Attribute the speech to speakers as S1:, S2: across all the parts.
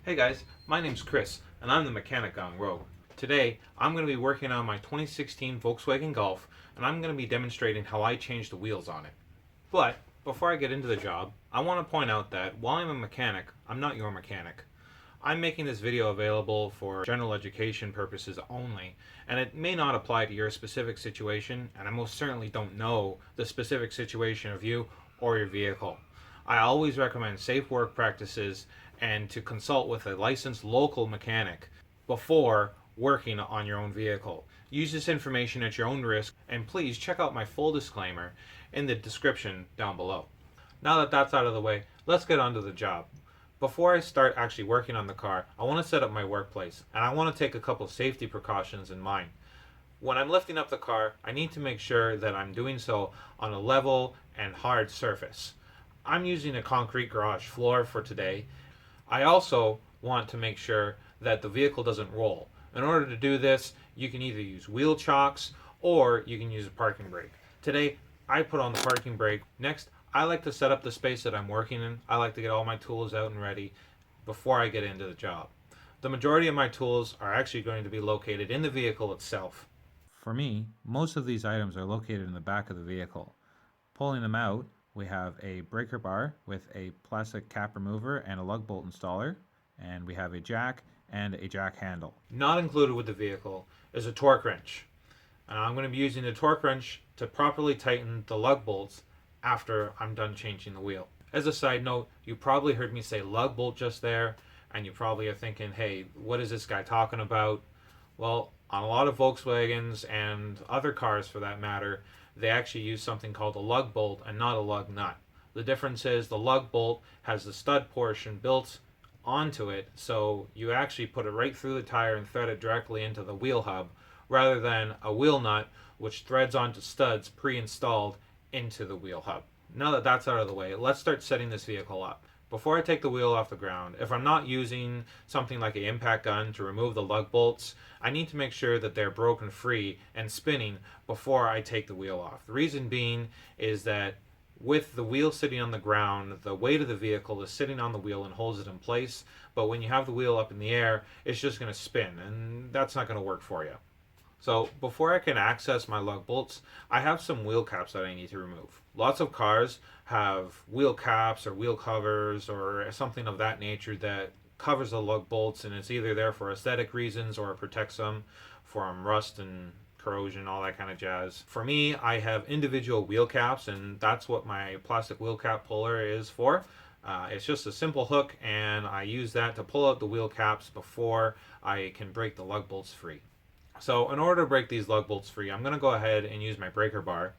S1: Hey guys, my name's Chris, and I'm the mechanic on Rogue. Today, I'm going to be working on my 2016 Volkswagen Golf, and I'm going to be demonstrating how I changed the wheels on it. But, before I get into the job, I want to point out that while I'm a mechanic, I'm not your mechanic. I'm making this video available for general education purposes only, and it may not apply to your specific situation, and I most certainly don't know the specific situation of you or your vehicle. I always recommend safe work practices and to consult with a licensed local mechanic before working on your own vehicle. Use this information at your own risk, and please check out my full disclaimer in the description down below. Now that that's out of the way, let's get on to the job. Before I start actually working on the car, I want to set up my workplace, and I want to take a couple safety precautions in mind. When I'm lifting up the car, I need to make sure that I'm doing so on a level and hard surface. I'm using a concrete garage floor for today. I also want to make sure that the vehicle doesn't roll. In order to do this, you can either use wheel chocks or you can use a parking brake. Today, I put on the parking brake. Next, I like to set up the space that I'm working in. I like to get all my tools out and ready before I get into the job. The majority of my tools are actually going to be located in the vehicle itself. For me, most of these items are located in the back of the vehicle. Pulling them out, we have a breaker bar with a plastic cap remover and a lug bolt installer, and we have a jack and a jack handle. Not included with the vehicle is a torque wrench. And I'm going to be using the torque wrench to properly tighten the lug bolts after I'm done changing the wheel. As a side note, you probably heard me say lug bolt just there, and you probably are thinking, hey, what is this guy talking about? Well, on a lot of Volkswagens and other cars for that matter, they actually use something called a lug bolt and not a lug nut. The difference is the lug bolt has the stud portion built onto it, so you actually put it right through the tire and thread it directly into the wheel hub, rather than a wheel nut which threads onto studs pre-installed into the wheel hub. Now that that's out of the way, let's start setting this vehicle up. Before I take the wheel off the ground, if I'm not using something like an impact gun to remove the lug bolts, I need to make sure that they're broken free and spinning before I take the wheel off. The reason being is that with the wheel sitting on the ground, the weight of the vehicle is sitting on the wheel and holds it in place, but when you have the wheel up in the air, it's just going to spin, and that's not going to work for you. So before I can access my lug bolts, I have some wheel caps that I need to remove. Lots of cars have wheel caps or wheel covers or something of that nature that covers the lug bolts, and it's either there for aesthetic reasons or it protects them from rust and corrosion, all that kind of jazz. For me, I have individual wheel caps, and that's what my plastic wheel cap puller is for. It's just a simple hook, and I use that to pull out the wheel caps before I can break the lug bolts free. So in order to break these lug bolts free, I'm going to go ahead and use my breaker bar,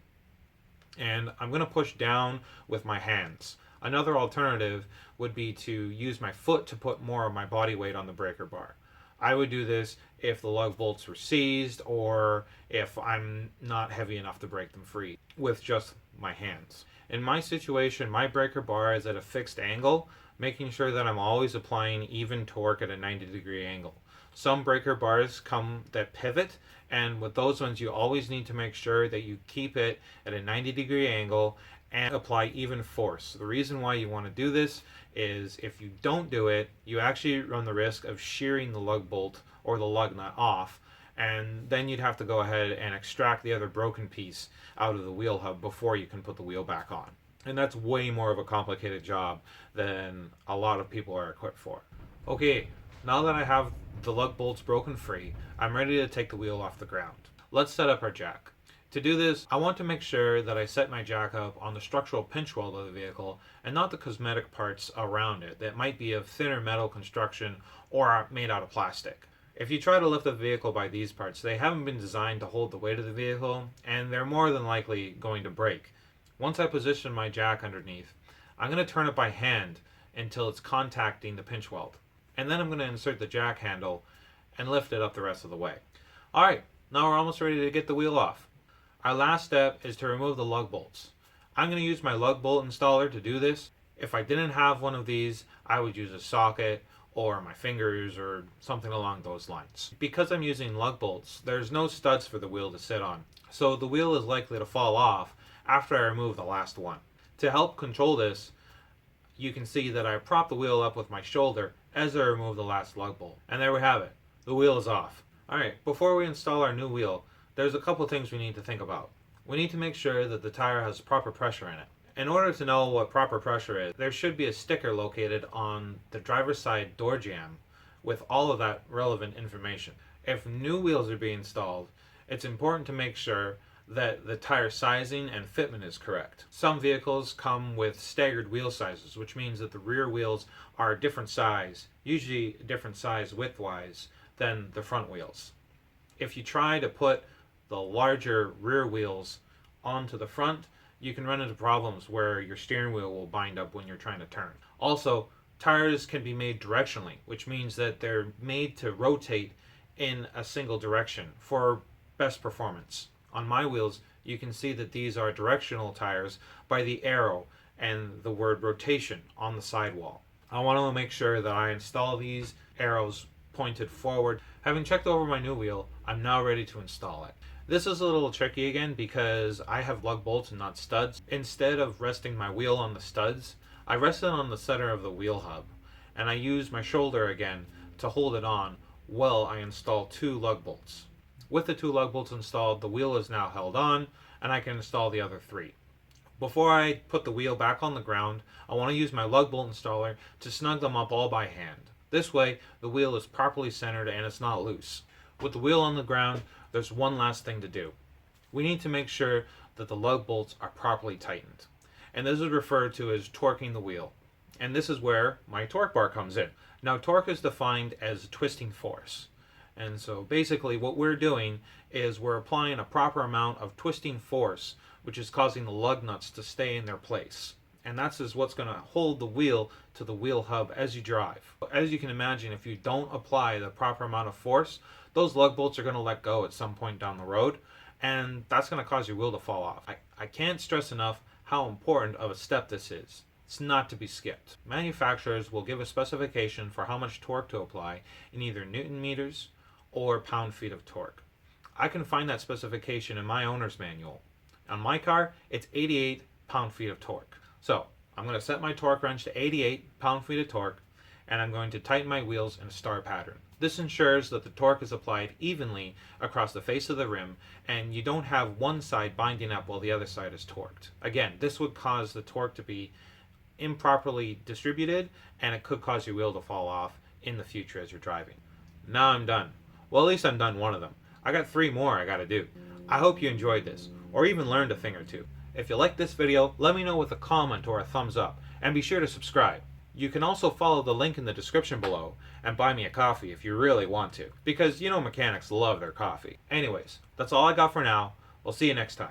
S1: and I'm going to push down with my hands. Another alternative would be to use my foot to put more of my body weight on the breaker bar. I would do this if the lug bolts were seized or if I'm not heavy enough to break them free with just my hands. In my situation, my breaker bar is at a fixed angle, making sure that I'm always applying even torque at a 90-degree angle. Some breaker bars come that pivot, and with those ones you always need to make sure that you keep it at a 90-degree angle and apply even force. The reason why you want to do this is if you don't do it, you actually run the risk of shearing the lug bolt or the lug nut off, and then you'd have to go ahead and extract the other broken piece out of the wheel hub before you can put the wheel back on. And that's way more of a complicated job than a lot of people are equipped for. Okay, now that I have the lug bolts broken free, I'm ready to take the wheel off the ground. Let's set up our jack. To do this, I want to make sure that I set my jack up on the structural pinch weld of the vehicle and not the cosmetic parts around it that might be of thinner metal construction or are made out of plastic. If you try to lift the vehicle by these parts, they haven't been designed to hold the weight of the vehicle, and they're more than likely going to break. Once I position my jack underneath, I'm going to turn it by hand until it's contacting the pinch weld. And then I'm going to insert the jack handle and lift it up the rest of the way. Alright, now we're almost ready to get the wheel off. Our last step is to remove the lug bolts. I'm going to use my lug bolt installer to do this. If I didn't have one of these, I would use a socket or my fingers or something along those lines. Because I'm using lug bolts, there's no studs for the wheel to sit on, so the wheel is likely to fall off after I remove the last one. To help control this, you can see that I prop the wheel up with my shoulder as I remove the last lug bolt. And there we have it. The wheel is off. Alright, before we install our new wheel, there's a couple things we need to think about. We need to make sure that the tire has proper pressure in it. In order to know what proper pressure is, there should be a sticker located on the driver's side door jamb with all of that relevant information. If new wheels are being installed, it's important to make sure that the tire sizing and fitment is correct. Some vehicles come with staggered wheel sizes, which means that the rear wheels are a different size, usually a different size width-wise than the front wheels. If you try to put the larger rear wheels onto the front, you can run into problems where your steering wheel will bind up when you're trying to turn. Also, tires can be made directionally, which means that they're made to rotate in a single direction for best performance. On my wheels, you can see that these are directional tires by the arrow and the word rotation on the sidewall. I want to make sure that I install these arrows pointed forward. Having checked over my new wheel, I'm now ready to install it. This is a little tricky again because I have lug bolts and not studs. Instead of resting my wheel on the studs, I rest it on the center of the wheel hub, and I use my shoulder again to hold it on while I install 2 lug bolts. With the 2 lug bolts installed, the wheel is now held on, and I can install the other 3. Before I put the wheel back on the ground, I want to use my lug bolt installer to snug them up all by hand. This way, the wheel is properly centered and it's not loose. With the wheel on the ground, there's one last thing to do. We need to make sure that the lug bolts are properly tightened. And this is referred to as torquing the wheel. And this is where my torque bar comes in. Now, torque is defined as twisting force. And so basically what we're doing is we're applying a proper amount of twisting force, which is causing the lug nuts to stay in their place. And that's what's going to hold the wheel to the wheel hub as you drive. As you can imagine, if you don't apply the proper amount of force, those lug bolts are going to let go at some point down the road, and that's going to cause your wheel to fall off. I can't stress enough how important of a step this is. It's not to be skipped. Manufacturers will give a specification for how much torque to apply in either Newton meters or pound-feet of torque. I can find that specification in my owner's manual. On my car, it's 88 pound-feet of torque. So, I'm going to set my torque wrench to 88 pound-feet of torque, and I'm going to tighten my wheels in a star pattern. This ensures that the torque is applied evenly across the face of the rim, and you don't have one side binding up while the other side is torqued. Again, this would cause the torque to be improperly distributed, and it could cause your wheel to fall off in the future as you're driving. Now I'm done. Well, at least I'm done one of them. I got 3 more I gotta do. I hope you enjoyed this, or even learned a thing or two. If you liked this video, let me know with a comment or a thumbs up, and be sure to subscribe. You can also follow the link in the description below and buy me a coffee if you really want to, because you know mechanics love their coffee. Anyways, that's all I got for now. We'll see you next time.